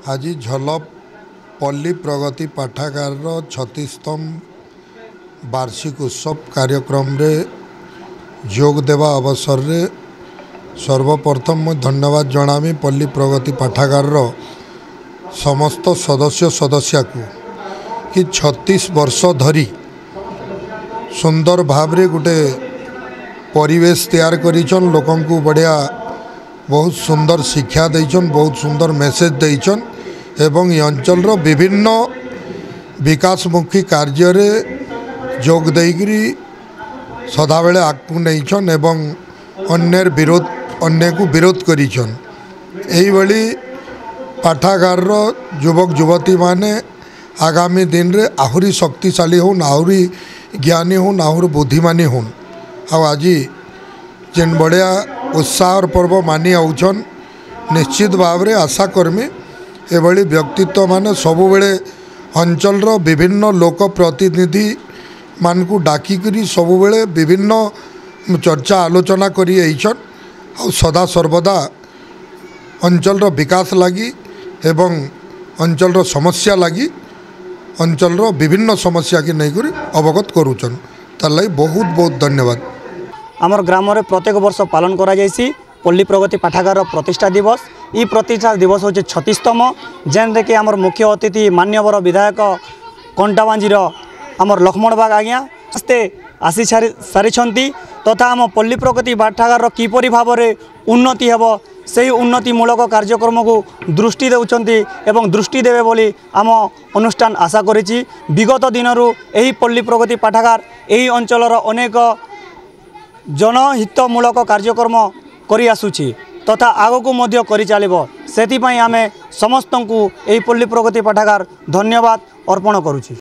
आज झलप पल्ली प्रगति पाठागार 36तम वार्षिक उत्सव कार्यक्रम रे जोग देवा अवसर रे सर्वप्रथम मैं धन्यवाद जनामी पल्ली प्रगति पाठागार समस्त सदस्य सदस्या को कि 36 वर्ष धरी सुंदर भावरे गोटे परिवेश तैयार करिछन लोकन को बढ़िया बहुत सुंदर शिक्षा देइछन बहुत सुंदर मेसेज देइछन एवं ये अंचल विभिन्न विकासमुखी कार्य रे जोग देइकरी सदाबेले आगू नहींछन एवं अन्य को विरोध करिछन। एही भली पाठागार युवक युवती माने आगामी दिन रे आहुरी शक्तिशाली होन आहुरी ज्ञानी होन आहुरी बुद्धिमानी होन आज जेन बढ़िया उत्साह और पर्व मानी आउछन निश्चित भाव रे आशा कर्मी एभली व्यक्तित्व माने सबुबेले अंचल विभिन्न लोक प्रतिनिधि मान को डाकिकरी सबुबेले विभिन्न चर्चा आलोचना करी आइछन आ सदा सर्वदा अंचल विकास लगी एवं अंचल समस्या लगी अंचल विभिन्न समस्या की नहीं करी अवगत करूछन तार लगी बहुत बहुत धन्यवाद। आमर ग्राम रे प्रत्येक वर्ष पालन करा जायसी पल्ली प्रगति पाठागार प्रतिष्ठा दिवस। ई प्रतिष्ठा दिवस होचे 36तम जेन रे कि आमर मुख्य अतिथि मान्यवर विधायक कंटाबांजीर आमर लक्ष्मण बाग आज्ञा आस्ते आसी सारी तथा आम पल्ली प्रगति पाठागार किपरि भाव रे उन्नति हेब से उन्नतिमूलक कार्यक्रम को दृष्टि देउछंती एवं दृष्टि देवे बोली आम अनुष्ठान आशा करिछि। विगत दिनरु एही पल्ली प्रगति पाठागार एही अंचलर अनेक जनहितमूलक कार्यक्रम करि आसुछि तथा आगको मध्य करि चलिबो सेति पई आमे समस्त को एही पल्ली प्रगति पाठागार धन्यवाद अर्पण करूछि।